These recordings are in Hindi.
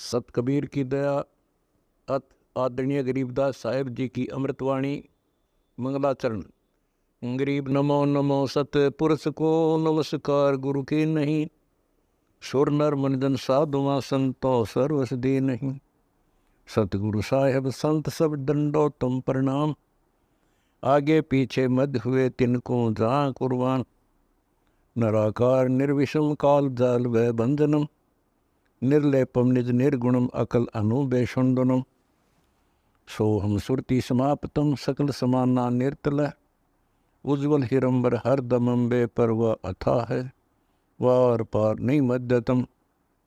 सत कबीर की दया अत आदरणीय गरीबदास साहेब जी की अमृतवाणी मंगलाचरण। गरीब नमो नमो सत पुरुष को नमस्कार गुरु के नहीं, सुर नर मनजन साधुआ संतो सर्वस दे नहीं। सतगुरु साहेब संत सब दंडो तुम प्रणाम, आगे पीछे मध्य हुए तिनको जहाँ कुर्बान। नराकार निर्विषम काल जाल व बंधनम, निर्लेपम निज निर्गुणम अकल अनुबेषुंडनम। सोहम सुरति समाप्तम सकल समाना निर्तल, उज्ज्वल हिरंबर हर दमम बे पर वह अथा है, वार पार नहीं मध्यतम।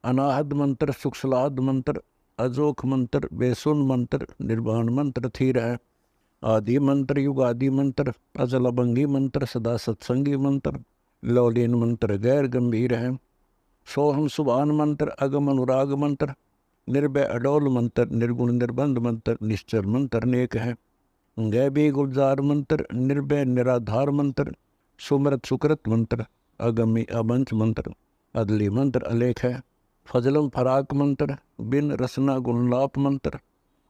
अनाहद मंत्र सुखसलाद मंत्र, अजोख मंत्र बेसुन मंत्र, निर्वाण मंत्र थीर है। आदि मंत्र युगादि मंत्र, अजल अभंगी मंत्र, सदा सत्संगी मंत्र, लौलीन मंत्र गैर गंभीर है। सोहम सुभान मंत्र, अगम अनुराग मंत्र, निर्भय अडोल मंत्र, निर्गुण निर्बंध मंत्र, निश्चर मंत्र अनेक है। गैबी गुलजार मंत्र, निर्भय निराधार मंत्र, सुमरत सुकृत मंत्र, अगमी अबंच मंत्र, अदली मंत्र अलेख है। फजलम फराक मंत्र, बिन रसना गुणलाप मंत्र,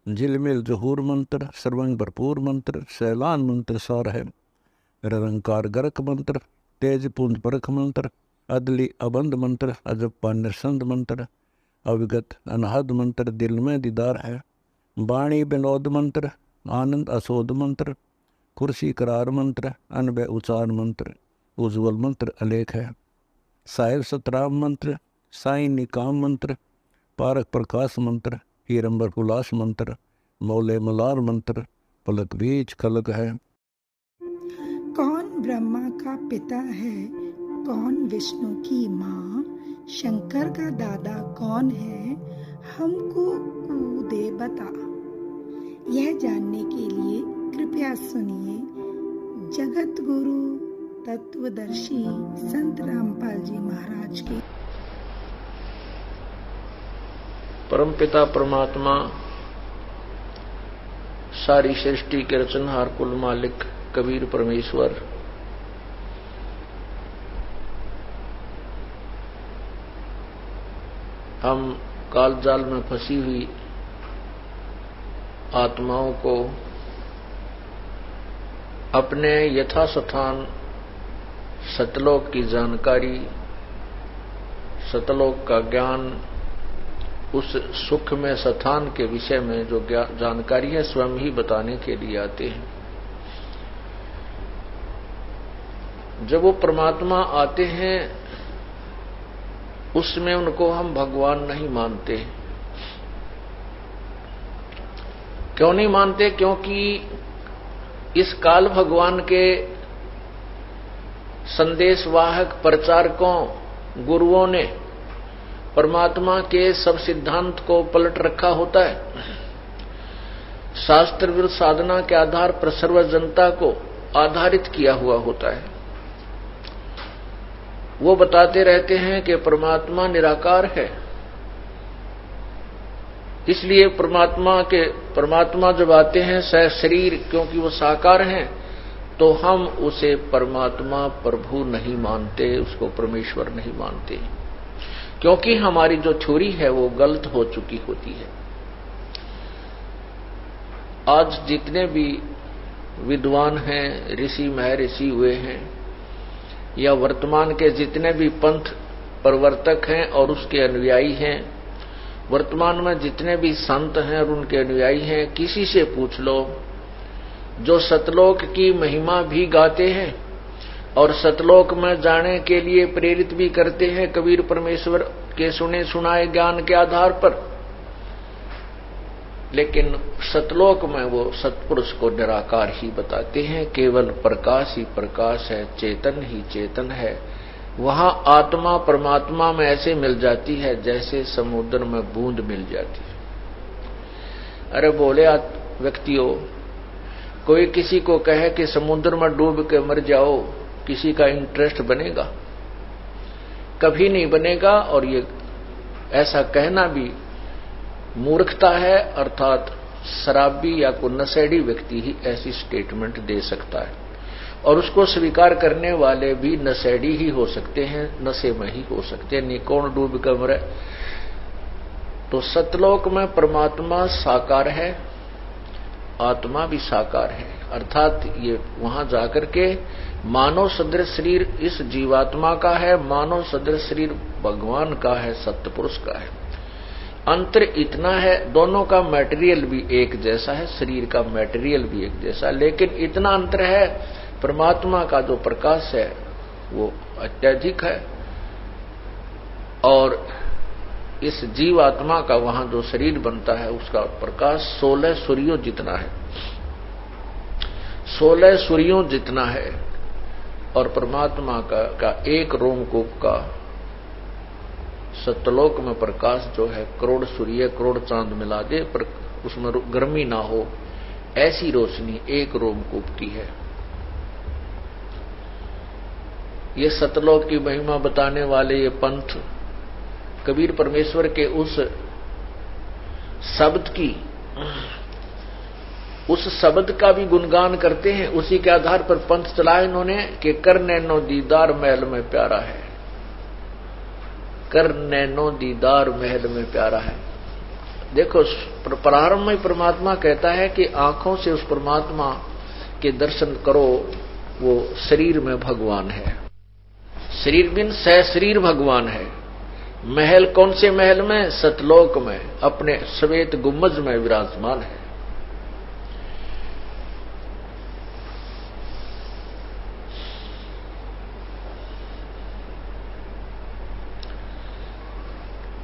झिलमिल जहूर मंत्र, सर्वंग भरपूर मंत्र, सैलान मंत्र सार है। निरंकार गरक मंत्र, तेज पुंज परख मंत्र, अदली अबंध मंत्र, अजप्पा निरसंद मंत्र, अविगत अनहद मंत्र, दिल में दीदार है। वाणी विनोद मंत्र, आनंद असोद मंत्र, कुर्सी करार मंत्र, अनबय उचार मंत्र, उज्ज्वल मंत्र अलेख है। साहिब सतराम मंत्र, साई निकाम मंत्र, पारक प्रकाश मंत्र, हीरंबर हुलास मंत्र, मौले मलार मंत्र, पलक बीज खलक है। कौन ब्रह्मा का पिता है, कौन विष्णु की माँ, शंकर का दादा कौन है, हमको दे बता। यह जानने के लिए कृपया सुनिए जगत गुरु तत्वदर्शी संत रामपाल जी महाराज की। परमपिता परमात्मा सारी सृष्टि के रचनहार कुल मालिक कबीर परमेश्वर हम कालजाल में फंसी हुई आत्माओं को अपने यथास्थान सतलोक की जानकारी, सतलोक का ज्ञान, उस सुख में स्थान के विषय में जो जानकारी है स्वयं ही बताने के लिए आते हैं। जब वो परमात्मा आते हैं उसमें उनको हम भगवान नहीं मानते। क्यों नहीं मानते? क्योंकि इस काल भगवान के संदेशवाहक प्रचारकों गुरुओं ने परमात्मा के सब सिद्धांत को पलट रखा होता है। शास्त्र विरुद्ध साधना के आधार पर सर्व जनता को आधारित किया हुआ होता है। वो बताते रहते हैं कि परमात्मा निराकार है, इसलिए परमात्मा जब आते हैं शरीर, क्योंकि वो साकार हैं, तो हम उसे परमात्मा प्रभु नहीं मानते, उसको परमेश्वर नहीं मानते, क्योंकि हमारी जो थ्योरी है वो गलत हो चुकी होती है। आज जितने भी विद्वान हैं, ऋषि महर्षि हुए हैं, या वर्तमान के जितने भी पंथ प्रवर्तक हैं और उसके अनुयायी हैं, वर्तमान में जितने भी संत हैं और उनके अनुयायी हैं, किसी से पूछ लो जो सतलोक की महिमा भी गाते हैं और सतलोक में जाने के लिए प्रेरित भी करते हैं कबीर परमेश्वर के सुने सुनाए ज्ञान के आधार पर, लेकिन सतलोक में वो सतपुरुष को निराकार ही बताते हैं। केवल प्रकाश ही प्रकाश है, चेतन ही चेतन है। वहां आत्मा परमात्मा में ऐसे मिल जाती है जैसे समुद्र में बूंद मिल जाती है। अरे बोले व्यक्तियों, कोई किसी को कहे कि समुद्र में डूब के मर जाओ, किसी का इंटरेस्ट बनेगा? कभी नहीं बनेगा। और ये ऐसा कहना भी मूर्खता है, अर्थात शराबी या कोई नशेड़ी व्यक्ति ही ऐसी स्टेटमेंट दे सकता है, और उसको स्वीकार करने वाले भी नशेड़ी ही हो सकते हैं, नशे में ही हो सकते हैं। नहीं कौन डूब कर मरे, तो सतलोक में परमात्मा साकार है, आत्मा भी साकार है, अर्थात ये वहां जाकर के मानव सदृश शरीर इस जीवात्मा का है, मानव सदृश शरीर भगवान का है, सत्य पुरुष का है। अंतर इतना है, दोनों का मटेरियल भी एक जैसा है, शरीर का मटेरियल भी एक जैसा है, लेकिन इतना अंतर है, परमात्मा का जो प्रकाश है वो अत्यधिक है और इस जीवात्मा का वहां जो शरीर बनता है उसका प्रकाश 16 सूर्यों जितना है, 16 सूर्यों जितना है। और परमात्मा का एक रोमकूप का सतलोक में प्रकाश जो है करोड़ सूर्य करोड़ चांद मिला दे पर उसमें गर्मी ना हो, ऐसी रोशनी एक रोमकूप की है। ये सतलोक की महिमा बताने वाले ये पंथ कबीर परमेश्वर के उस शब्द का भी गुणगान करते हैं। उसी के आधार पर पंथ चला इन्होंने कि कर नैनो दीदार महल में प्यारा है, कर नैनो दीदार महल में प्यारा है। देखो प्रारंभ में परमात्मा कहता है कि आंखों से उस परमात्मा के दर्शन करो, वो शरीर में भगवान है, शरीर बिन सह शरीर भगवान है। महल कौन से महल में? सतलोक में, अपने श्वेत गुम्बज में विराजमान है।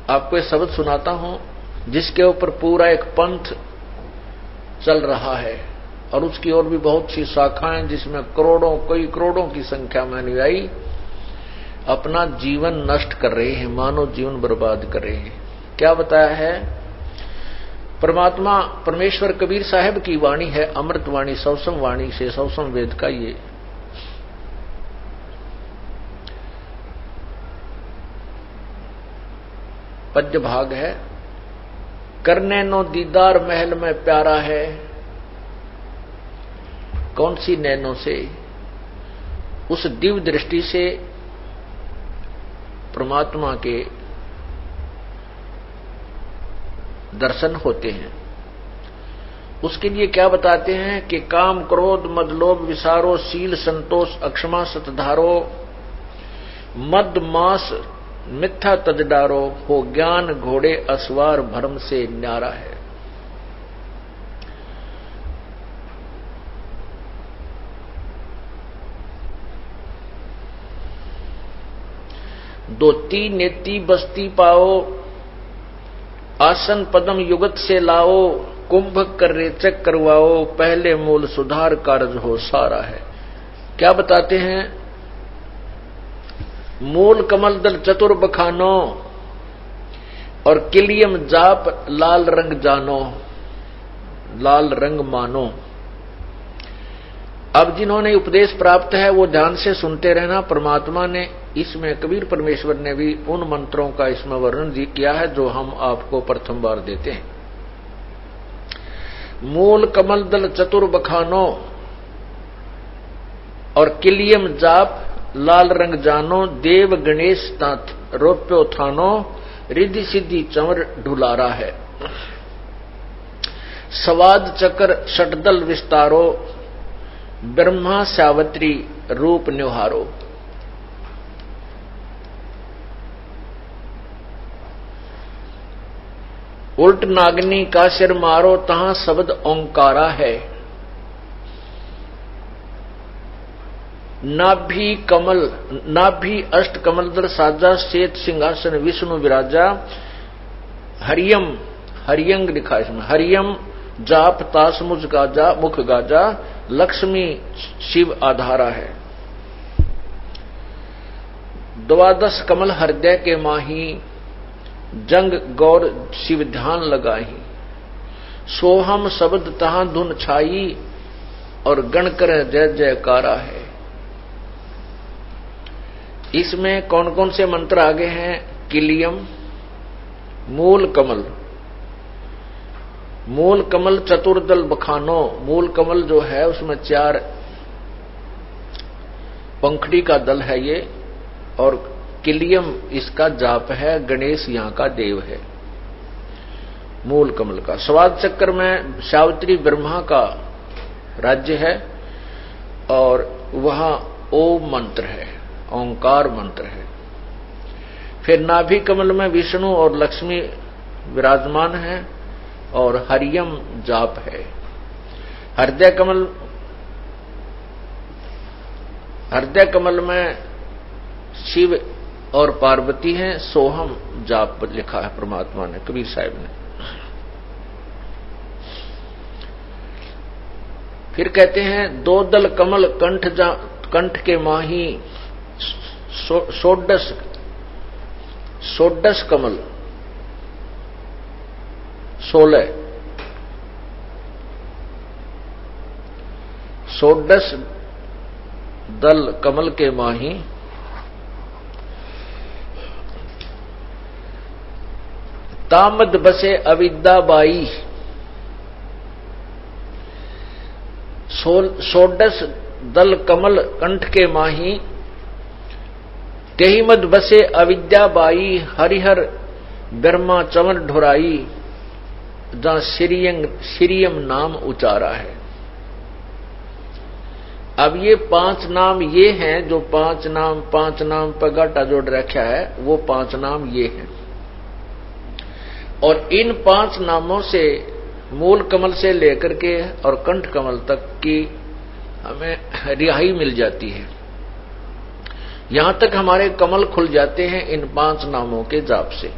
आपको एक शब्द सुनाता हूं जिसके ऊपर पूरा एक पंथ चल रहा है और उसकी ओर भी बहुत सी शाखाएं जिसमें करोड़ों कई करोड़ों की संख्या में अनुयायी अपना जीवन नष्ट कर रहे हैं, मानव जीवन बर्बाद कर रहे हैं। क्या बताया है? परमात्मा परमेश्वर कबीर साहब की वाणी है, अमृत वाणी, सवसम वाणी से सवसम वेद का ये पद्य भाग है। कर नैनो दीदार महल में प्यारा है। कौन सी नैनो से? उस दिव्य दृष्टि से परमात्मा के दर्शन होते हैं। उसके लिए क्या बताते हैं कि काम क्रोध मद लोभ विसारो, शील संतोष अक्षमा सतधारो, मद मास मिथ्या तज डारो, हो ज्ञान घोड़े असवार भरम से न्यारा है। दोती नेती बस्ती पाओ, आसन पदम युगत से लाओ, कुंभ कर रेचक करवाओ, पहले मूल सुधार कार्य हो सारा है। क्या बताते हैं? मूल कमल दल चतुर बखानो और किलियम जाप लाल रंग जानो, लाल रंग मानो। अब जिन्होंने उपदेश प्राप्त है वो ध्यान से सुनते रहना। परमात्मा ने इसमें कबीर परमेश्वर ने भी उन मंत्रों का इसमें वर्णन किया है जो हम आपको प्रथम बार देते हैं। मूल कमल दल चतुर बखानो और किलियम जाप लाल रंग जानो, देव गणेश तात रोप्यो थानो, रिद्धि सिद्धि चंवर ढुलारा है। सवाद चक्र षटदल विस्तारो, ब्रह्मा सावत्री रूप न्योहारो। उल्ट नागनी का सिर मारो, तहां शब्द ओंकारा है। नाभि अष्ट कमल दल साजा, श्वेत सिंहासन विष्णु विराजा। हरियम हरियंग लिखा इसमें, हरियम जाप तास मुझ गाजा मुख गाजा, लक्ष्मी शिव आधारा है। द्वादश कमल हृदय के माही, जंग गौर शिव ध्यान लगाही। सोहम शब्द तहां धुन छाई, और गण कर जय जयकारा है। इसमें कौन कौन से मंत्र आगे हैं? किलियम, मूल कमल, मूल कमल चतुर्दल बखानो। मूल कमल जो है उसमें 4 पंखड़ी का दल है ये, और किलियम इसका जाप है, गणेश यहां का देव है। मूल कमल का। स्वाद चक्र में सावित्री ब्रह्मा का राज्य है और वहां ओम मंत्र है, ओंकार मंत्र है। फिर नाभि कमल में विष्णु और लक्ष्मी विराजमान है और हरियम जाप है। हृदय कमल में शिव और पार्वती हैं, सोहम जाप लिखा है परमात्मा ने, कबीर साहब ने। फिर कहते हैं दो दल कमल कंठ के माही षोडश कमल 16 षोडश दल कमल के माही तामद बसे अविद्या बाई। षोडश दल कमल कंठ के माही तेहि मद बसे अविद्या बाई। हरिहर ब्रह्मा चमन ढुराई जहां श्रीयम नाम उचारा है। अब ये 5 नाम ये हैं जो 5 नाम पर गाटा जोड़ रखा है, वो 5 नाम ये हैं। और इन 5 नामों से मूल कमल से लेकर के और कंठ कमल तक की हमें रिहाई मिल जाती है। यहां तक हमारे कमल खुल जाते हैं इन 5 नामों के जाप से।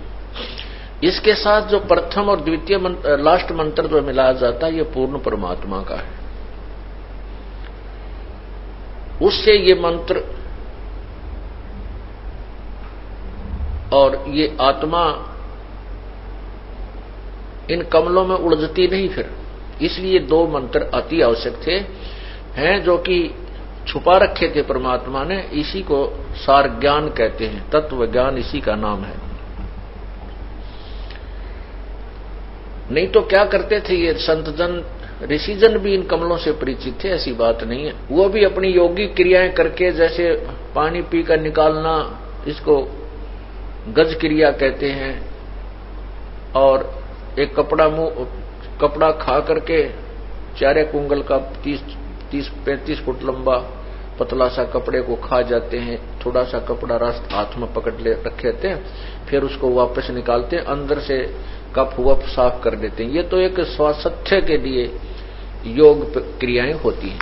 इसके साथ जो प्रथम और द्वितीय लास्ट मंत्र जो मिलाया जाता है, ये पूर्ण परमात्मा का है। उससे ये मंत्र और ये आत्मा इन कमलों में उलझती नहीं। फिर इसलिए 2 मंत्र अति आवश्यक थे, हैं जो कि छुपा रखे थे परमात्मा ने। इसी को सार ज्ञान कहते हैं, तत्व ज्ञान इसी का नाम है। नहीं तो क्या करते थे ये संतजन, ऋषिजन भी इन कमलों से परिचित थे, ऐसी बात नहीं है। वो भी अपनी योगिक क्रियाएं करके, जैसे पानी पीकर निकालना, इसको गज क्रिया कहते हैं। और एक कपड़ा खा करके 4 कुंगल का 30-35 फुट लंबा पतला सा कपड़े को खा जाते हैं। थोड़ा सा कपड़ा हाथ में पकड़ ले रखे रहते हैं, फिर उसको वापस निकालते हैं, अंदर से कफ वफ साफ कर देते हैं। ये तो एक स्वास्थ्य के लिए योग क्रियाएं होती हैं।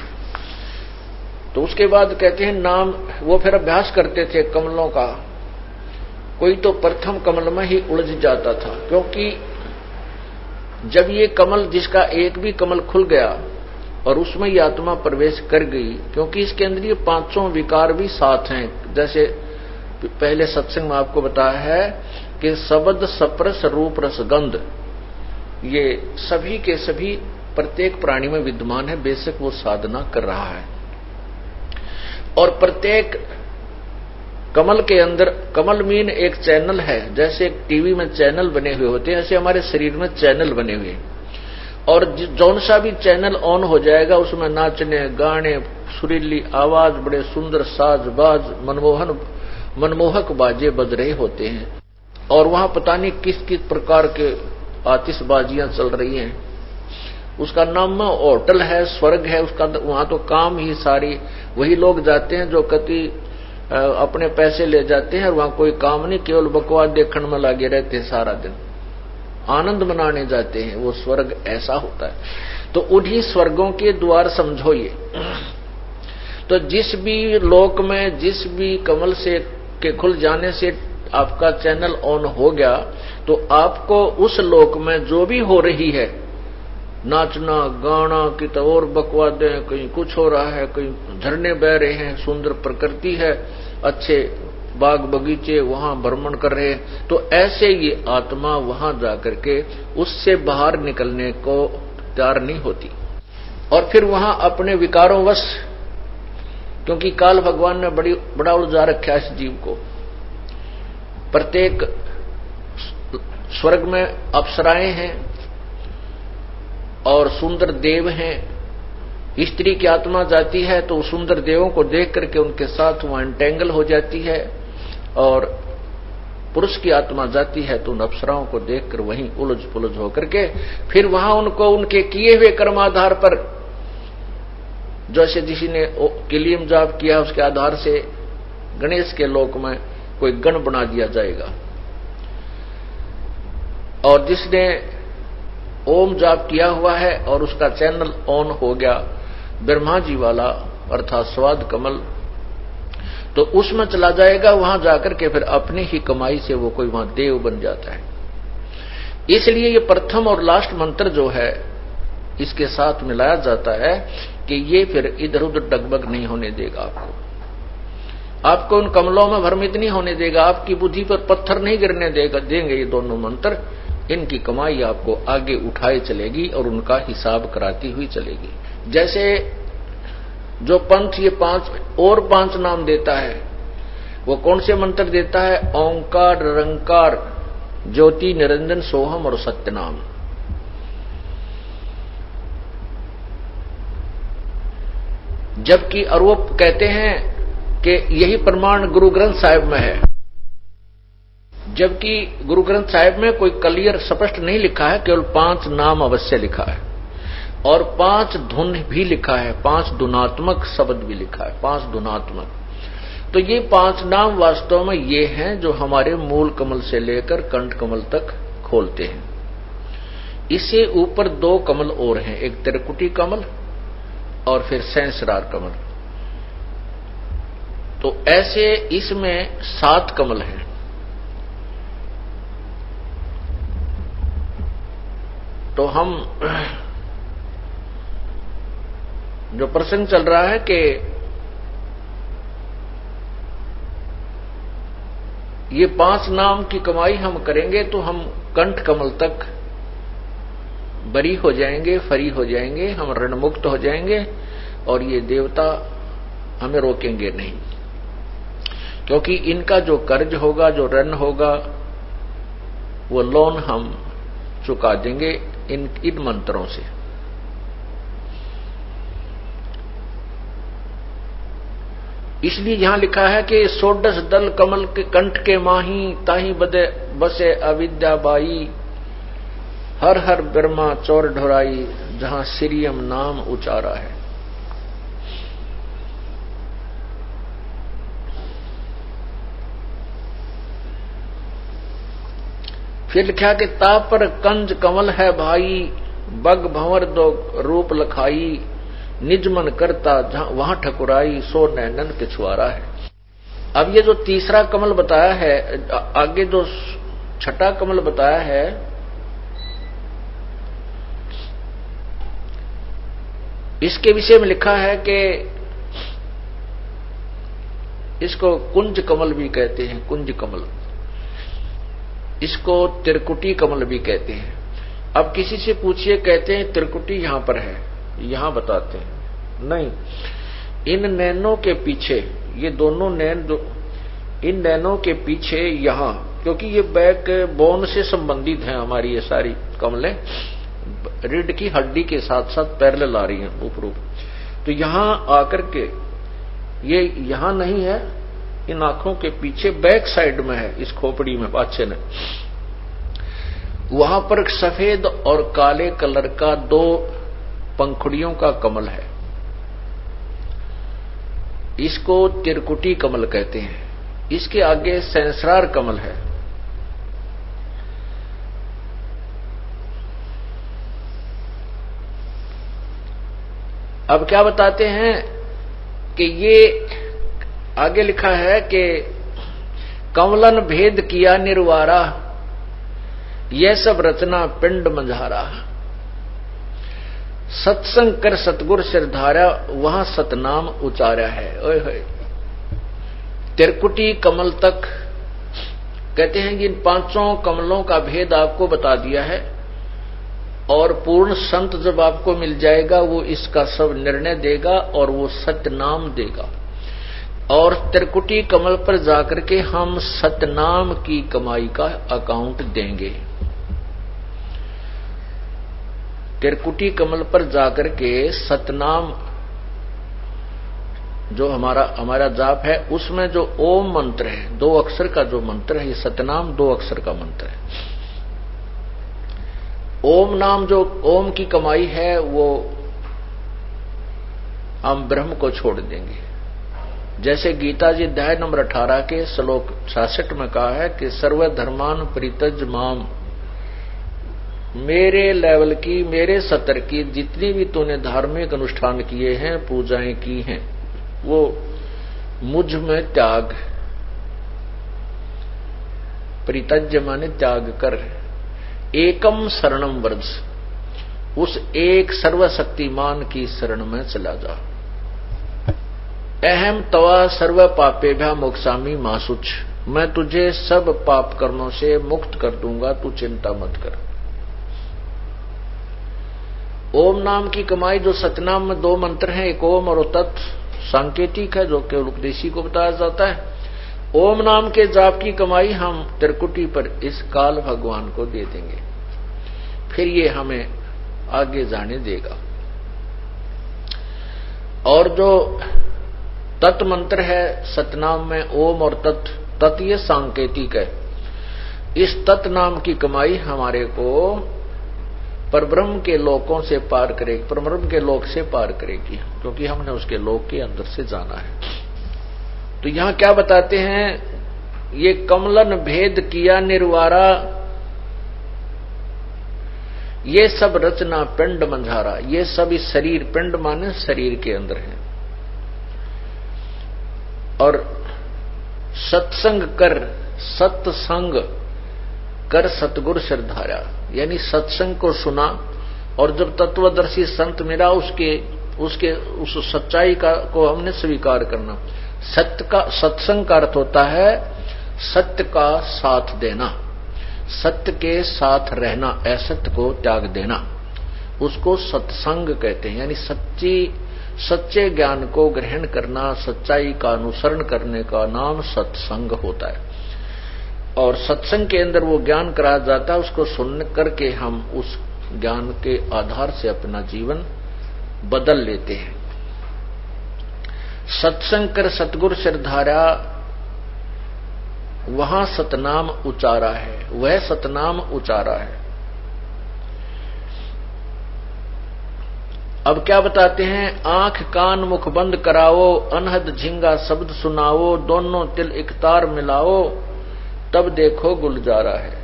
तो उसके बाद कहते हैं नाम, वो फिर अभ्यास करते थे कमलों का। कोई तो प्रथम कमल में ही उलझ जाता था, क्योंकि जब ये कमल, जिसका एक भी कमल खुल गया और उसमें ये आत्मा प्रवेश कर गई, क्योंकि इसके अंदर ये 5 विकार भी साथ हैं। जैसे पहले सत्संग में आपको बताया है कि शब्द स्पर्श रूप रस गंध, ये सभी के सभी प्रत्येक प्राणी में विद्यमान है, बेशक वो साधना कर रहा है। और प्रत्येक कमल के अंदर, कमल मीन एक चैनल है। जैसे टीवी में चैनल बने हुए होते हैं, ऐसे हमारे शरीर में चैनल बने हुए हैं। और जौन सा भी चैनल ऑन हो जाएगा, उसमें नाचने, गाने, सुरीली आवाज, बड़े सुंदर साज बाज, मनमोहक बाजे बज रहे होते हैं। और वहां पता नहीं किस किस प्रकार के आतिशबाजियां चल रही हैं। उसका नाम होटल है, स्वर्ग है उसका। वहां तो काम ही सारी वही लोग जाते हैं जो कति अपने पैसे ले जाते हैं, और वहां कोई काम नहीं, केवल बकवास देखने में लगे रहते हैं सारा दिन, आनंद मनाने जाते हैं। वो स्वर्ग ऐसा होता है। तो उन्हीं स्वर्गों के द्वार समझो ये। तो जिस भी लोक में, जिस भी कमल से के खुल जाने से आपका चैनल ऑन हो गया, तो आपको उस लोक में जो भी हो रही है, नाचना गाना, कि तो और बकवादें, कहीं कुछ हो रहा है, कहीं झरने बह रहे हैं, सुंदर प्रकृति है, अच्छे बाग बगीचे, वहां भ्रमण कर रहे हैं, तो ऐसे ये आत्मा वहां जाकर के उससे बाहर निकलने को तैयार नहीं होती। और फिर वहां अपने विकारों वश, क्योंकि काल भगवान ने बड़ा उलझा रखा है इस जीव को। प्रत्येक स्वर्ग में अप्सराएं हैं और सुंदर देव हैं। स्त्री की आत्मा जाती है तो सुंदर देवों को देख करके उनके साथ वहां एंटेंगल हो जाती है, और पुरुष की आत्मा जाती है तो उन अप्सराओं को देखकर वहीं उलझ पुलझ होकर के फिर वहां उनको उनके किए हुए कर्माधार पर, जैसे किसी ने किलियम जाप किया उसके आधार से गणेश के लोक में कोई गण बना दिया जाएगा, और जिसने ओम जाप किया हुआ है और उसका चैनल ऑन हो गया ब्रह्मा जी वाला अर्थात स्वाद कमल, तो उसमें चला जाएगा, वहां जाकर के फिर अपनी ही कमाई से वो कोई वहां देव बन जाता है। इसलिए ये प्रथम और लास्ट मंत्र जो है इसके साथ मिलाया जाता है कि ये फिर इधर उधर डगमग नहीं होने देगा, आपको उन कमलों में भ्रमित नहीं होने देगा, आपकी बुद्धि पर पत्थर नहीं गिरने देंगे ये दोनों मंत्र। इनकी कमाई आपको आगे उठाए चलेगी और उनका हिसाब कराती हुई चलेगी। जैसे जो पंथ ये 5 नाम देता है, वो कौन से मंत्र देता है? ओंकार, निरंकार, ज्योति, निरंजन, सोहम और सत्यनाम। जबकि और वो कहते हैं कि यही प्रमाण गुरु ग्रंथ साहिब में है, जबकि गुरु ग्रंथ साहिब में कोई क्लियर स्पष्ट नहीं लिखा है, केवल 5 नाम अवश्य लिखा है और 5 धुन भी लिखा है, 5 धुनात्मक शब्द भी लिखा है, 5 धुनात्मक। तो ये 5 नाम वास्तव में ये हैं जो हमारे मूल कमल से लेकर कंठ कमल तक खोलते हैं। इससे ऊपर 2 कमल और हैं, एक त्रिकुटी कमल और फिर सहस्रार कमल। तो ऐसे इसमें 7 कमल हैं। तो हम जो प्रसंग चल रहा है कि ये 5 नाम की कमाई हम करेंगे तो हम कंठ कमल तक बरी हो जाएंगे, फरी हो जाएंगे, हम ऋण मुक्त हो जाएंगे और ये देवता हमें रोकेंगे नहीं, क्योंकि इनका जो कर्ज होगा, जो ऋण होगा, वो लोन हम चुका देंगे इन मंत्रों से। इसलिए यहां लिखा है कि 16 दल कमल के कंठ के माही, ताही बदे बसे अविद्या बाई, हर हर ब्रह्मा चौर ढोराई, जहां सिरियम नाम उचारा है। फिर लिखा कि ताप पर कंज कमल है भाई, बग भंवर दो रूप लखाई, निज मन करता जहां वहां ठकुराई, सो नैनन के छुआरा है। अब ये जो तीसरा कमल बताया है, आगे जो छठा कमल बताया है, इसके विषय में लिखा है कि इसको कुंज कमल भी कहते हैं, कुंज कमल, इसको त्रिकुटी कमल भी कहते हैं। अब किसी से पूछिए, कहते हैं त्रिकुटी यहां पर है, यहां बताते हैं नहीं, इन नैनों के पीछे, ये दोनों नैन जो इन नैनों के पीछे यहां, क्योंकि ये बैक बोन से संबंधित है हमारी ये सारी कमलें, रीढ़ की हड्डी के साथ साथ पैरेलल आ रही हैं ऊपर। तो यहां आकर के ये यहां नहीं है, इन आंखों के पीछे बैक साइड में है, इस खोपड़ी में पाछे ने, वहां पर सफेद और काले कलर का 2 पंखुड़ियों का कमल है, इसको त्रिकुटी कमल कहते हैं। इसके आगे सहस्रार कमल है। अब क्या बताते हैं कि ये आगे लिखा है कि कमलन भेद किया निर्वारा, यह सब रचना पिंड मंझारा, सत्संग कर सतगुर सिरधारा, वहां सतनाम उचारा है। ओए होए, त्रिकुटी कमल तक कहते हैं कि इन 5 कमलों का भेद आपको बता दिया है, और पूर्ण संत जब आपको मिल जाएगा वो इसका सब निर्णय देगा और वो सतनाम देगा, और त्रिकुटी कमल पर जाकर के हम सतनाम की कमाई का अकाउंट देंगे। त्रिकुटी कमल पर जाकर के सतनाम जो हमारा जाप है, उसमें जो ओम मंत्र है, 2 अक्षर का जो मंत्र है, ये सतनाम 2 अक्षर का मंत्र है। ओम नाम, जो ओम की कमाई है, वो हम ब्रह्म को छोड़ देंगे। जैसे गीता जी अध्याय नंबर 18 के श्लोक 66 में कहा है कि सर्वधर्मान परित्यज माम, मेरे लेवल की, मेरे स्तर की जितनी भी तूने धार्मिक अनुष्ठान किए हैं, पूजाएं की हैं, वो मुझ में त्याग। परित्यज्य माने त्याग कर। एकम शरणम व्रज, उस एक सर्वशक्तिमान की शरण में चला जा। अहम तवा सर्व पापेभ्या मोक्षामि मा शुच, मैं तुझे सब पाप कर्मों से मुक्त कर दूंगा, तू चिंता मत कर। ओम नाम की कमाई, जो सतनाम में 2 मंत्र हैं, एक ओम और तत्, सांकेतिक है, जो केवल उपदेशी को बताया जाता है। ओम नाम के जाप की कमाई हम त्रिकुटी पर इस काल भगवान को दे देंगे, फिर ये हमें आगे जाने देगा। और जो तत् मंत्र है सतनाम में, ओम और तत्, तत् ये सांकेतिक है। इस तत् नाम की कमाई हमारे को परब्रह्म के लोकों से पार करेगी, परब्रह्म के लोक से पार करेगी, क्योंकि हमने उसके लोक के अंदर से जाना है। तो यहां क्या बताते हैं, ये कमलन भेद किया निर्वारा, ये सब रचना पिंड मंझारा, ये सब इस शरीर, पिंड माने शरीर के अंदर है। और सत्संग कर, सत्संग कर सतगुर श्रद्धारा, यानी सत्संग को सुना, और जब तत्वदर्शी संत मिला, उस सच्चाई को हमने स्वीकार करना। सत्संग का अर्थ होता है सत्य का साथ देना, सत्य के साथ रहना, असत्य को त्याग देना, उसको सत्संग कहते हैं। यानी सच्चे ज्ञान को ग्रहण करना, सच्चाई का अनुसरण करने का नाम सत्संग होता है। और सत्संग के अंदर वो ज्ञान कराया जाता है, उसको सुन करके हम उस ज्ञान के आधार से अपना जीवन बदल लेते हैं। सत्संग कर सतगुर श्रद्धारा, वहां सतनाम उचारा है, वह सतनाम उचारा है। अब क्या बताते हैं, आंख कान मुख बंद कराओ, अनहद झिंगा शब्द सुनाओ, दोनों तिल एक तार मिलाओ, तब देखो गुलजारा है।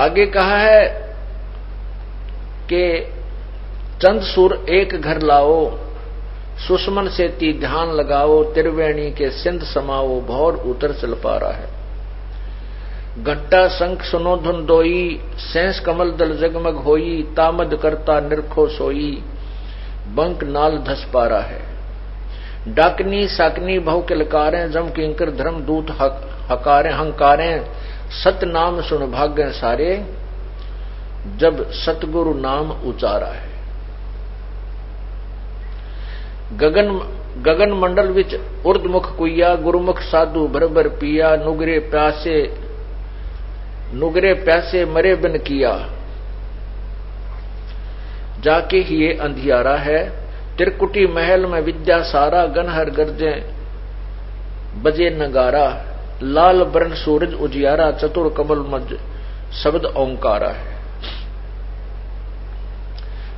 आगे कहा है कि चंद सुर एक घर लाओ, सुषमन से ती ध्यान लगाओ, त्रिवेणी के सिंध समाओ, भौर उतर चल पा रहा है। घंटा शंख सुनो धुन दोई, सेंस कमल दल जगमग होई, तामद करता निरखो सोई, बंक नाल धस पारा है। डाकनी साकनी बहु किलकारें, जम किंकर धर्म दूत हकारें हंकारें, सत नाम सुन भाग्य सारे, जब सतगुरु नाम उचारा है। गगन मंडल विच उर्दमुख कुइया, गुरुमुख साधु भरभर पिया, नुगरे प्यासे मरे बिन किया, जाके ही ये अंधियारा है। त्रिकुटी महल में विद्या सारा, गनहर गर्जे बजे नगारा, लाल बरन सूरज उजियारा, चतुर कमल मज शब्द ओंकारा है।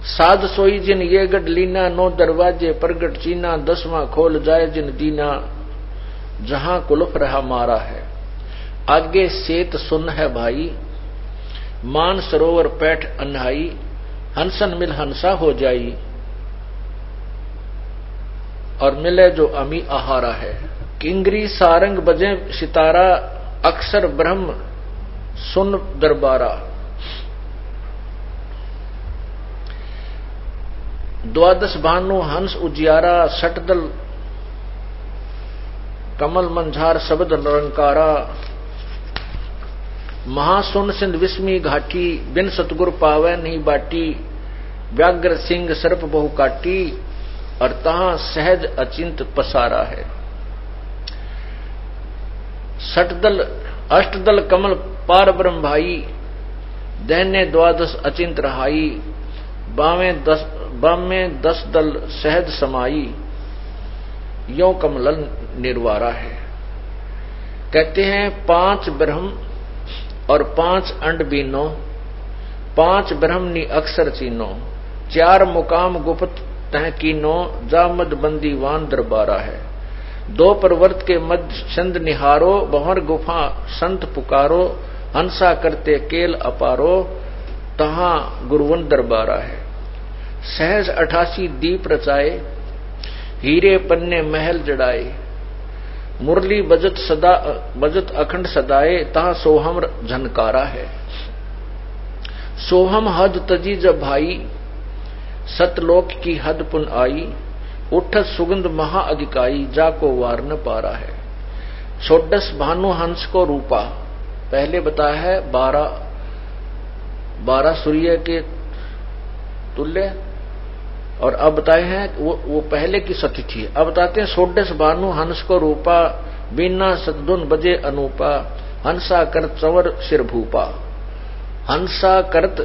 साध सोई जिन ये गढ़ लीना, 9 दरवाजे प्रगट चीना, 10वां खोल जाए जिन दीना, जहां कुलफ रहा मारा है। आगे सेत सुन है भाई, मान सरोवर पैठ अन्हाई, हंसन मिल हंसा हो जाई, और मिले जो अमी आहारा है। किंगरी सारंग बजे सितारा, अक्षर ब्रह्म सुन दरबारा, द्वादश भानु हंस उजियारा, सटदल कमल मंझार शब्द निरंकारा, महासुन सिंध विस्मी घाटी, बिन सतगुर पावे नहीं बाटी, व्याघ्र सिंह सर्प बहु काटी, और तहां सहज अचिंत पसारा है। अष्टदल कमल पार ब्रह्म भाई, दैन्य द्वादश अचिंत रहाई, बामें 10 दल सहज समाई, यो कमलन निर्वारा है। कहते हैं 5 ब्रह्म और 5 अंड बीनो, 5 ब्रह्मनी अक्षर चीनो, 4 मुकाम गुप्त तह कीनो, जामद बंदीवान दरबारा है। 2 पर्वत के मध्य छंद निहारो, बहर गुफा संत पुकारो, हंसा करते केल अपारो, तहां गुरुवन दरबारा है। सहज 88 दीप रचाए, हीरे पन्ने महल जड़ाए, मुरली बजत अखंड सदाए, तहां सोहम झनकारा है। सोहम हद तजी जब भाई, सतलोक की हद पुन आई, उठत सुगंध महा अधिकाई, जाको वार न पारा है। षोडश भानु हंस को रूपा, पहले बताया है 12 सूर्य के तुल्य, और अब बताए हैं वो पहले की सतिथि है। अब बताते हैं षोडश भानु हंस को रूपा, बीना सद्दुन बजे अनूपा, हंसा करत चंवर सिर भूपा, हंसा करत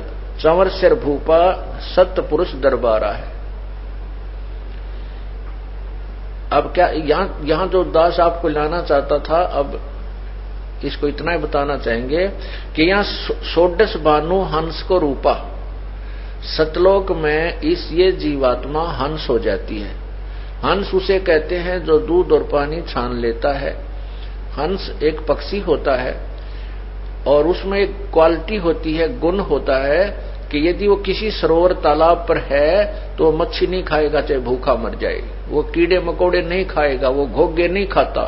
चंवर सिर भूपा, सत्य पुरुष दरबारा है। अब क्या यहां जो दास आपको लाना चाहता था, अब इसको इतना ही बताना चाहेंगे कि यहाँ षोडश भानु हंस को रूपा, सतलोक में ये जीवात्मा हंस हो जाती है। हंस उसे कहते हैं जो दूध और पानी छान लेता है। हंस एक पक्षी होता है और उसमें एक क्वालिटी होती है, गुण होता है कि यदि वो किसी सरोवर तालाब पर है तो मच्छी नहीं खाएगा चाहे भूखा मर जाए, वो कीड़े मकोड़े नहीं खाएगा, वो घोगे नहीं खाता,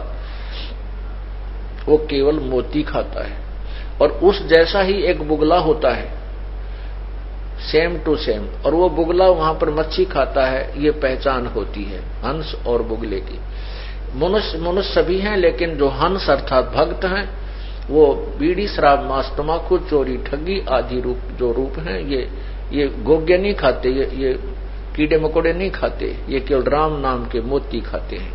वो केवल मोती खाता है। और उस जैसा ही एक बुगला होता है, सेम टू सेम, और वो बुगला वहां पर मच्छी खाता है। ये पहचान होती है हंस और बुगले की। मनुष्य सभी हैं, लेकिन जो हंस अर्थात भक्त हैं वो बीड़ी शराब मांस तमाकू चोरी ठगी आदि रूप हैं, ये गोग्य नहीं खाते, ये कीड़े मकोड़े नहीं खाते, ये केवल राम नाम के मोती खाते हैं।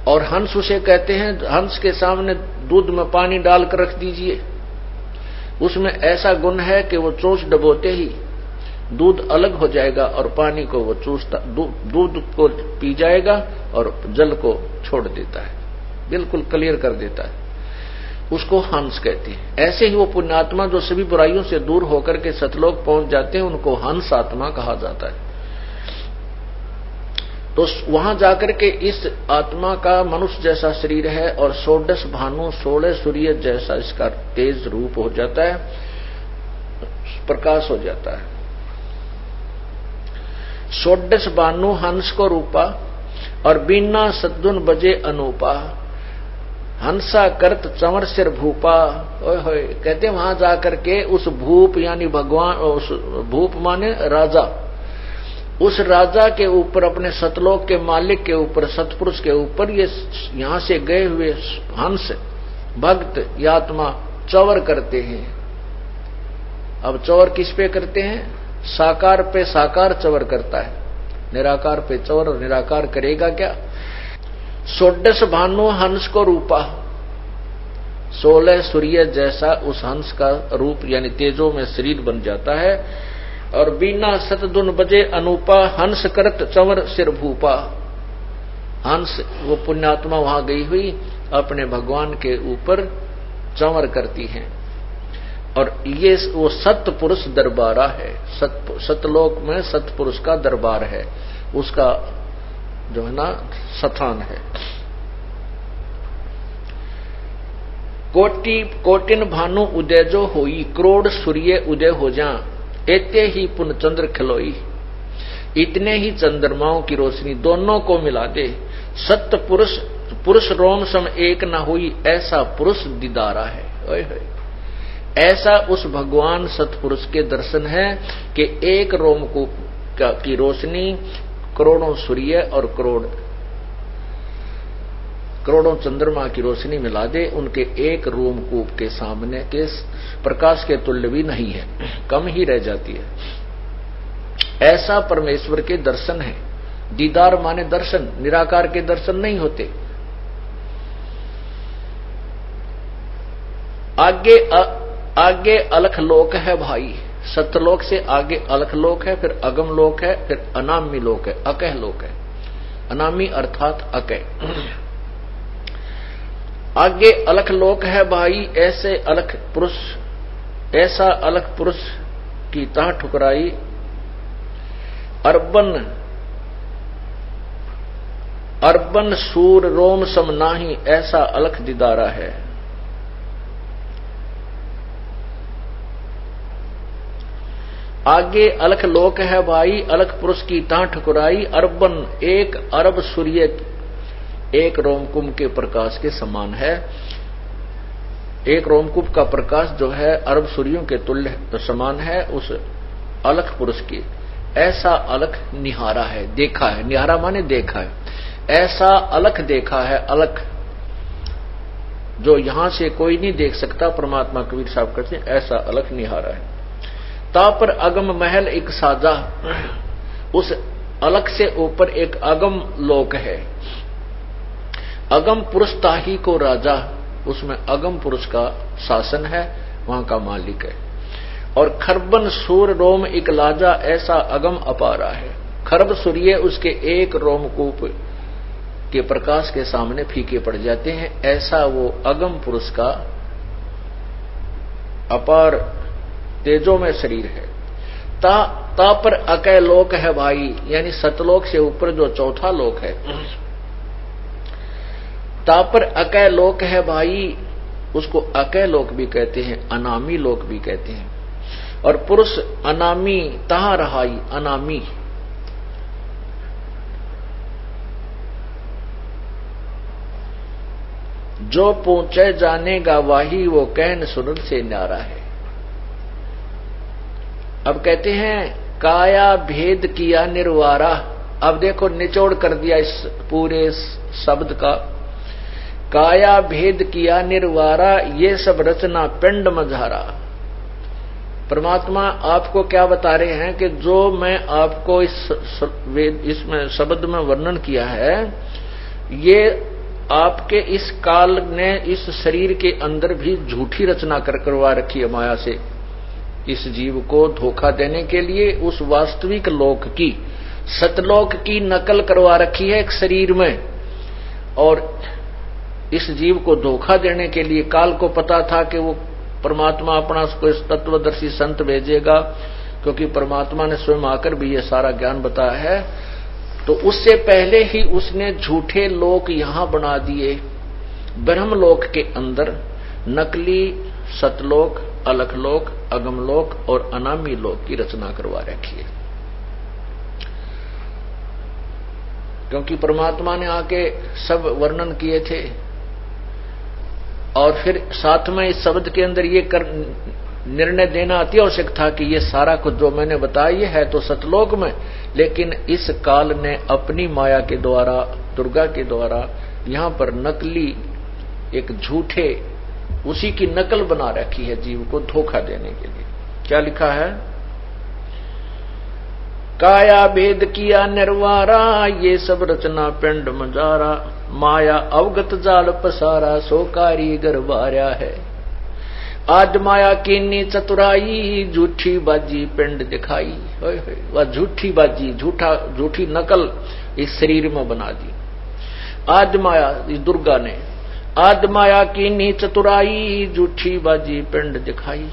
और हंस उसे कहते हैं, हंस के सामने दूध में पानी डालकर रख दीजिए, उसमें ऐसा गुण है कि वो चोंच डबोते ही दूध अलग हो जाएगा और पानी को वो चूसता, दूध को पी जाएगा और जल को छोड़ देता है, बिल्कुल क्लियर कर देता है। उसको हंस कहते हैं। ऐसे ही वो पुण्यात्मा जो सभी बुराइयों से दूर होकर के सतलोक पहुंच जाते हैं, उनको हंस आत्मा कहा जाता है। तो वहां जाकर के इस आत्मा का मनुष्य जैसा शरीर है और षोडश भानु 16 सूर्य जैसा इसका तेज रूप हो जाता है, प्रकाश हो जाता है। षोडश भानु हंस को रूपा और बीना सद्दुन बजे अनूपा, हंसा करत चंवर सिर भूपा। ओए होए, कहते वहां जाकर के उस भूप यानी भगवान, उस भूप माने राजा, उस राजा के ऊपर, अपने सतलोक के मालिक के ऊपर, सतपुरुष के ऊपर ये यहां से गए हुए हंस भक्त या आत्मा चौर करते हैं। अब चौर किस पे करते हैं? साकार पे साकार चौर करता है, निराकार पे चौर, और निराकार करेगा क्या? षोडश भानु हंस को रूपा, 16 सूर्य जैसा उस हंस का रूप यानी तेजो में शरीर बन जाता है। और बीना सतदुन बजे अनूपा, हंस करत चंवर सिर भूपा। हंस वो पुण्यात्मा वहां गई हुई अपने भगवान के ऊपर चंवर करती हैं। और ये वो सतपुरुष दरबारा है, सतलोक में सतपुरुष का दरबार है, उसका जो है ना स्थान है। कोटिन भानु उदय जो होई, करोड़ सूर्य उदय हो जा, एते ही पुन चंद्र खिलोई। इतने ही चंद्रमाओं की रोशनी दोनों को मिला दे, सत्य पुरुष रोम सम एक न हुई, ऐसा पुरुष दीदारा है। ओए होए, ऐसा उस भगवान सतपुरुष के दर्शन है कि एक रोमकूप की रोशनी करोड़ों सूर्य और करोड़ों चंद्रमा की रोशनी मिला दे, उनके एक रोमकूप के सामने के प्रकाश के तुल्य भी नहीं है, कम ही रह जाती है। ऐसा परमेश्वर के दर्शन है। दीदार माने दर्शन, निराकार के दर्शन नहीं होते। आगे अलख लोक है भाई, सतलोक से आगे अलख लोक है, फिर अगम लोक है, फिर अनामी लोक है, अकह लोक है। अनामी अर्थात अकह। आगे अलख लोक है भाई, ऐसे अलख पुरुष, ऐसा अलख पुरुष की ताह ठुकराई। अर्बन सूर रोम सम नाही, ऐसा अलख दीदारा है। आगे अलख लोक है भाई, अलख पुरुष की ताह ठुकराई। अर्बन एक अरब सूर्य एक रोमकुंभ के प्रकाश के समान है। एक रोमकुंभ का प्रकाश जो है अरब सूर्यों के तुल्य समान है उस अलख पुरुष की। ऐसा अलख निहारा है, देखा है। निहारा माने देखा है। ऐसा अलख देखा है, अलख जो यहां से कोई नहीं देख सकता, परमात्मा कबीर साहब कहते हैं ऐसा अलख निहारा है। ता पर अगम महल एक साजा, उस अलख से ऊपर एक अगम लोक है। अगम पुरुष ताही को राजा, उसमें अगम पुरुष का शासन है, वहां का मालिक है। और खरबन सूर रोम एक लाजा, ऐसा अगम अपारा है। खरब सूर्य उसके एक रोमकूप के प्रकाश के सामने फीके पड़ जाते हैं, ऐसा वो अगम पुरुष का अपार तेजो में शरीर है। ता पर अकय लोक है भाई, यानी सतलोक से ऊपर जो चौथा लोक है। ता पर अकय लोक है भाई, उसको अकय लोक भी कहते हैं, अनामी लोक भी कहते हैं। और पुरुष अनामी तहां रहाई, अनामी जो पहुंचे जानेगा वाही, वो कहन सुनन से न्यारा है। अब कहते हैं काया भेद किया निर्वारा। अब देखो निचोड़ कर दिया इस पूरे शब्द का। काया भेद किया निर्वारा, ये सब रचना पिंड मझारा। परमात्मा आपको क्या बता रहे हैं कि जो मैं आपको इसमें शब्द में वर्णन किया है, ये आपके इस काल ने इस शरीर के अंदर भी झूठी रचना करवा रखी है माया से, इस जीव को धोखा देने के लिए उस वास्तविक लोक की, सतलोक की नकल करवा रखी है एक शरीर में। और इस जीव को धोखा देने के लिए काल को पता था कि वो परमात्मा अपना उसको इस तत्वदर्शी संत भेजेगा, क्योंकि परमात्मा ने स्वयं आकर भी ये सारा ज्ञान बताया है। तो उससे पहले ही उसने झूठे लोक यहां बना दिए। ब्रह्मलोक के अंदर नकली सतलोक, अलखलोक, अगमलोक और अनामी लोक की रचना करवा रखी है। क्योंकि परमात्मा ने आके सब वर्णन किए थे, और फिर साथ में इस शब्द के अंदर ये निर्णय देना अति आवश्यक था कि ये सारा कुछ जो मैंने बताया ये है तो सतलोक में, लेकिन इस काल ने अपनी माया के द्वारा, दुर्गा के द्वारा यहां पर नकली एक झूठे उसी की नकल बना रखी है जीव को धोखा देने के लिए। क्या लिखा है? काया भेद किया निर्वारा, ये सब रचना पिंड मजारा। माया अवगत जाल पसारा, सो कारीगर बार्या है। आज माया कीनी चतुराई, झूठी बाजी पिंड दिखाई। वह झूठी बाजी, झूठी नकल इस शरीर में बना दी। आज माया, इस दुर्गा ने आज माया कीनी चतुराई, झूठी बाजी पिंड दिखाई।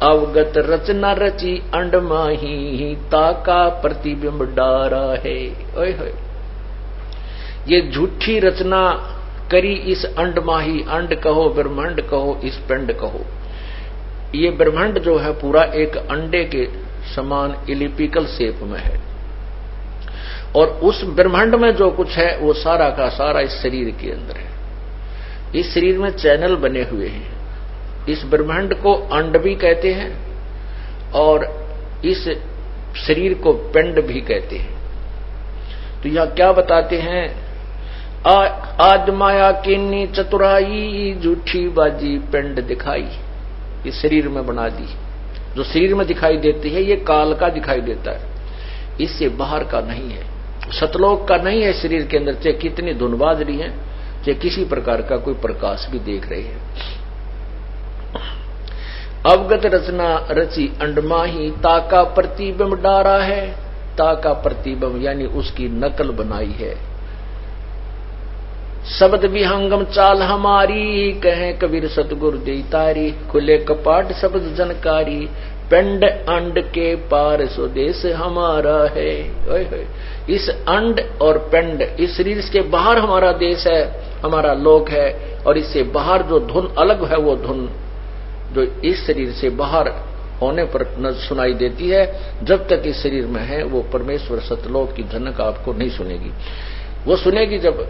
अवगत रचना रची अंड माही, ताका प्रतिबिंब डारा है। ओए होए, ये झूठी रचना करी इस अंड माही, अंड कहो, ब्रह्मांड कहो, इस पिंड कहो। ये ब्रह्मांड जो है पूरा एक अंडे के समान इलिपिकल शेप में है, और उस ब्रह्मांड में जो कुछ है वो सारा का सारा इस शरीर के अंदर है। इस शरीर में चैनल बने हुए हैं। इस ब्रह्मांड को अंड भी कहते हैं और इस शरीर को पिंड भी कहते हैं। तो यह क्या बताते हैं? आज माया कीनी चतुराई, झूठी बाजी पिंड दिखाई। इस शरीर में बना दी। जो शरीर में दिखाई देती है ये काल का दिखाई देता है, इससे बाहर का नहीं है, सतलोक का नहीं है। शरीर के अंदर चाहे कितनी धुन बाज रही है, चाहे किसी प्रकार का कोई प्रकाश भी देख रहे हैं। अवगत रचना रची अंडमाही, ताका प्रतिबिंब डारा है। ताका प्रतिबिंब यानी उसकी नकल बनाई है। शब्द विहंगम चाल हमारी, कहें कबीर सतगुरु देई तारी। खुले कपाट शब्द जनकारी, पिंड अंड के पार स्वदेश हमारा है। ओए होए, इस अंड और पिंड, इस शरीर के बाहर हमारा देश है, हमारा लोक है। और इससे बाहर जो धुन अलग है, वो धुन जो इस शरीर से बाहर होने पर न सुनाई देती है, जब तक इस शरीर में है वो परमेश्वर सतलोक की झनक आपको नहीं सुनेगी। वो सुनेगी जब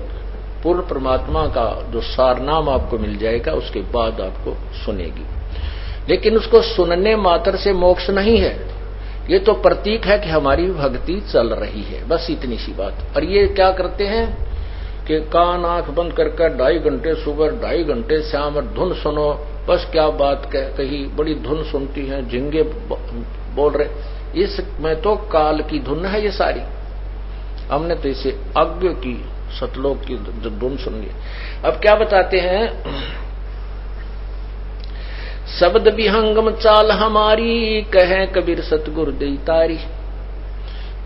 पूर्ण परमात्मा का जो सारनाम आपको मिल जाएगा, उसके बाद आपको सुनेगी। लेकिन उसको सुनने मात्र से मोक्ष नहीं है, ये तो प्रतीक है कि हमारी भक्ति चल रही है, बस इतनी सी बात। और ये क्या करते हैं कि कान आंख बंद करके 2.5 घंटे सुबह 2.5 घंटे शाम और धुन सुनो, बस क्या बात कही, बड़ी धुन सुनती है, झिंगे बोल रहे। इसमें तो काल की धुन है ये सारी। हमने तो इसे अज्ञ की सतलोक की धुन सुन ली। अब क्या बताते हैं, शब्द विहंगम चाल हमारी, कहें कबीर सतगुरु देई तारी।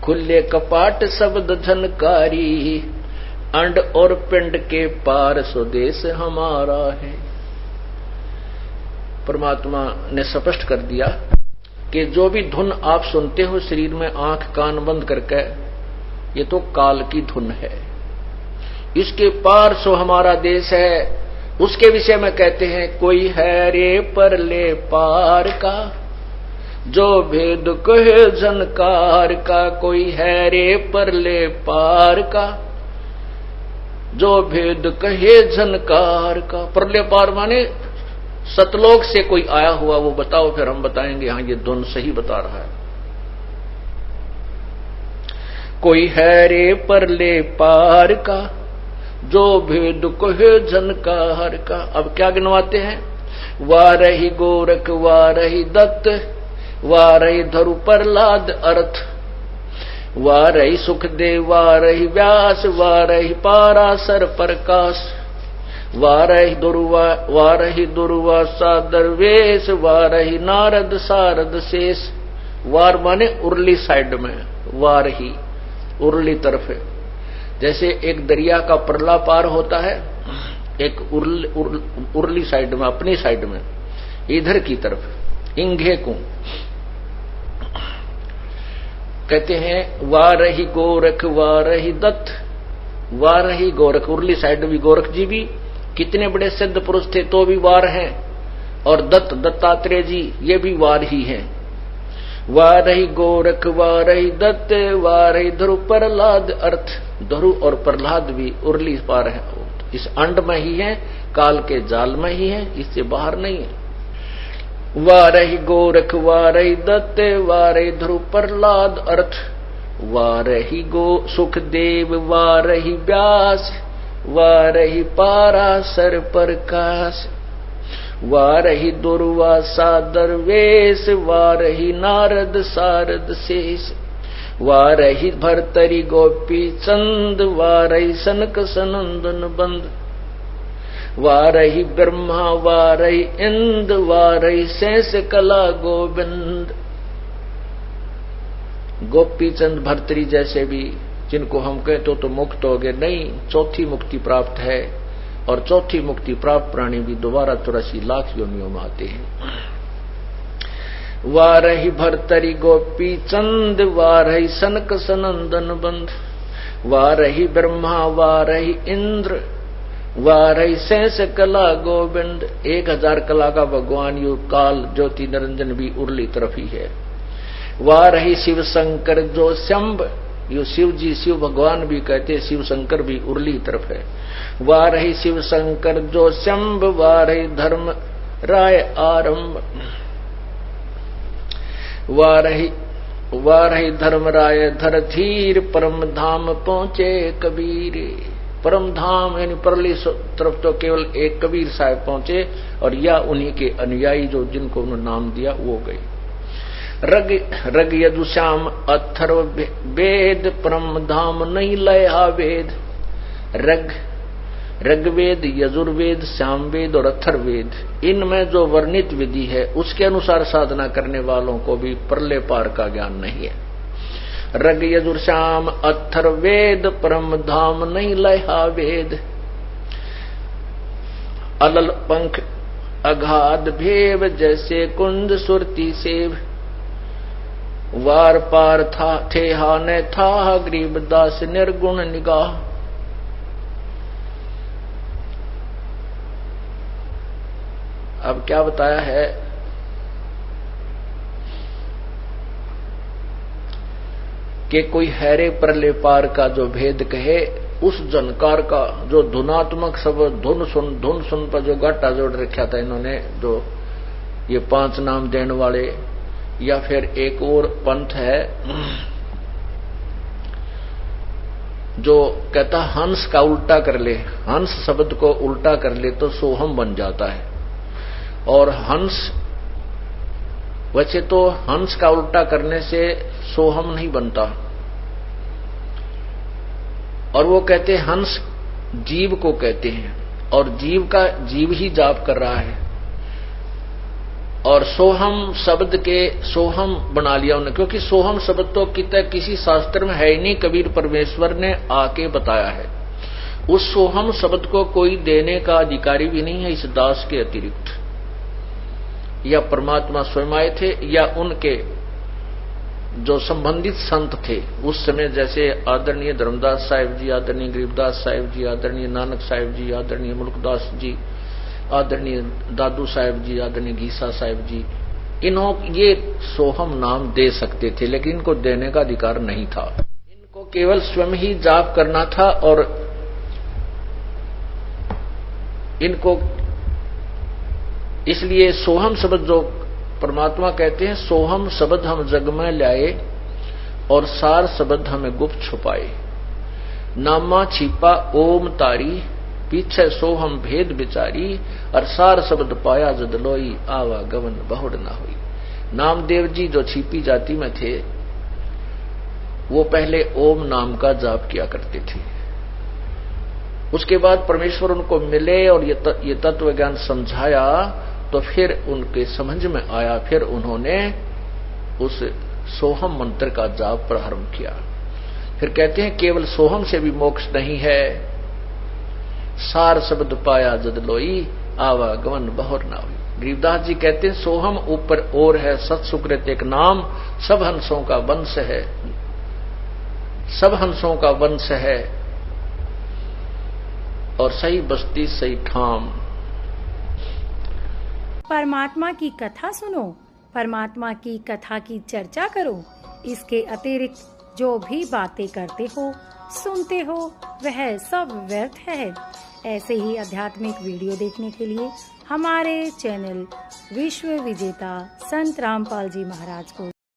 खुले कपाट शब्द झनकारी, अंड और पिंड के पार स्वदेश हमारा है। परमात्मा ने स्पष्ट कर दिया कि जो भी धुन आप सुनते हो शरीर में आंख कान बंद करके, ये तो काल की धुन है। इसके पार सो हमारा देश है। उसके विषय में कहते हैं, कोई है रे परले पार का, जो भेद कहे झनकार का। कोई है रे परले पार का, जो भेद कहे झनकार का। परले पार माने सतलोक से कोई आया हुआ, वो बताओ, फिर हम बताएंगे हाँ ये धुन सही बता रहा है। कोई है रे परले पार का, जो भेद कहे झनकार का। अब क्या गिनवाते हैं, वारही गोरख वारही दत्त, वारही धरु प्रहलाद अर्थ, वारही सुखदेव वारही व्यास, वारही पाराशर प्रकाश, वारही दुर्वासा दरवेश, वारही नारद सारद शेष। वार माने उर्ली साइड में, वारही उर्ली तरफ है। जैसे एक दरिया का परला पार होता है, एक उर्ली साइड में, अपनी साइड में, इधर की तरफ इंघे को कहते हैं। वारही गोरख वारही दत्त, वारही गोरख, उर्ली साइड भी गोरख जी भी कितने बड़े सिद्ध पुरुष थे, तो भी वार हैं। और दत्त दत्तात्रेय जी, ये भी वार ही हैं। वारही गोरख वारही दत्त, वारही ध्रुव प्रहलाद अर्थ। ध्रुव और प्रहलाद भी उर्ली पार है, इस अंड में ही है, काल के जाल में ही है, इससे बाहर नहीं है। वारही गोरख वारही दत्त, वारही ध्रुव प्रहलाद अर्थ, वारही गो सुखदेव वारही व्यास, वारही पाराशर प्रकाश, वारही दुर्वासा दरवेश, वारही नारद सारद शेष, वारही भरतरी गोपी चंद, वारही सनक सनंदन बंद, वारही ब्रह्मा वारही इंद, वारही शेष कला गोविंद। गोपी चंद भरतरी जैसे भी, जिनको हम कहते तो मुक्त हो गए, नहीं, चौथी मुक्ति प्राप्त है। और चौथी मुक्ति प्राप्त प्राणी भी दोबारा 84 लाख योनियों में आते हैं। वारही भरतरी गोपी चंद, वारही सनक सनंदन बंद, वारही ब्रह्मा वारही इंद्र, वारही शेष कला गोविंद। 1000 कला का भगवान यु काल ज्योति निरंजन भी उर्ली तरफ ही है। वारही शिव शंकर जो शंभ, यो शिव जी शिव भगवान भी कहते, शिव शंकर भी उर्ली तरफ है। वारही शिव शंकर जो शंभ, वारही धर्म राय आरंभ, वारही धर्म राय धर धीर, परम धाम पहुंचे कबीर। परम धाम यानी परली तरफ तो केवल एक कबीर साहब पहुंचे, और या उन्हीं के अनुयायी जो जिनको उन्होंने नाम दिया वो गए। रग यदुश्याम अथर्व वेद, परम धाम नहीं लया वेद। रग ऋग्वेद, यजुर्वेद, सामवेद और अथर्ववेद, इनमें जो वर्णित विधि है उसके अनुसार साधना करने वालों को भी प्रलय पार का ज्ञान नहीं है। ऋग यजुर साम अथर्ववेद परम धाम नहीं लहा वेद। अलल पंख अगाध भेव जैसे कुंज सुरती सेव। वार पार था थे हा न था गरीबदास निर्गुण निगाह। अब क्या बताया है कि कोई हैरे प्रलय पार का जो भेद कहे, उस जनकार का जो धुनात्मक शब्द धुन सुन पर जो घाटा जोड़ रखा था इन्होंने, जो ये 5 नाम देने वाले, या फिर एक और पंथ है जो कहता हंस का उल्टा कर ले, हंस शब्द को उल्टा कर ले तो सोहम बन जाता है। और हंस, वैसे तो हंस का उल्टा करने से सोहम नहीं बनता, और वो कहते हैं हंस जीव को कहते हैं, और जीव का जीव ही जाप कर रहा है, और सोहम शब्द के सोहम बना लिया उन्होंने, क्योंकि सोहम शब्द तो किसी शास्त्र में है ही नहीं, कबीर परमेश्वर ने आके बताया है। उस सोहम शब्द को कोई देने का अधिकारी भी नहीं है इस दास के अतिरिक्त। या परमात्मा स्वयं आए थे, या उनके जो संबंधित संत थे उस समय, जैसे आदरणीय धर्मदास साहिब जी, आदरणीय गरीबदास साहिब जी, आदरणीय नानक साहिब जी, आदरणीय मुल्कदास जी, आदरणीय दादू साहिब जी, आदरणीय गीसा साहिब जी, ये सोहम नाम दे सकते थे, लेकिन इनको देने का अधिकार नहीं था। इनको केवल स्वयं ही जाप करना था, और इनको इसलिए सोहम शब्द जो परमात्मा कहते हैं, सोहम शब्द हम जग में लाए और सार शब्द हमें गुप्त छुपाए। नामा छिपा ओम तारी, पीछे सोहम भेद बिचारी, और सार शब्द पाया जद लोई, आवा गवन बहुड़ ना हुई। नामदेव जी जो छिपी जाति में थे, वो पहले ओम नाम का जाप किया करते थे। उसके बाद परमेश्वर उनको मिले और ये तत्व ज्ञान समझाया, तो फिर उनके समझ में आया, फिर उन्होंने उस सोहम मंत्र का जाप प्रारंभ किया। फिर कहते हैं केवल सोहम से भी मोक्ष नहीं है, सार शब्द पाया जद लोई, आवागमन बहुर ना हुई। गरीबदास जी कहते हैं सोहम ऊपर और है, सत्सुकृत एक नाम, सब हंसों का वंश है, सब हंसों का वंश है, और सही बस्ती सही ठाम। परमात्मा की कथा सुनो, परमात्मा की कथा की चर्चा करो। इसके अतिरिक्त जो भी बातें करते हो, सुनते हो, वह सब व्यर्थ है। ऐसे ही आध्यात्मिक वीडियो देखने के लिए हमारे चैनल विश्व विजेता संत रामपाल जी महाराज को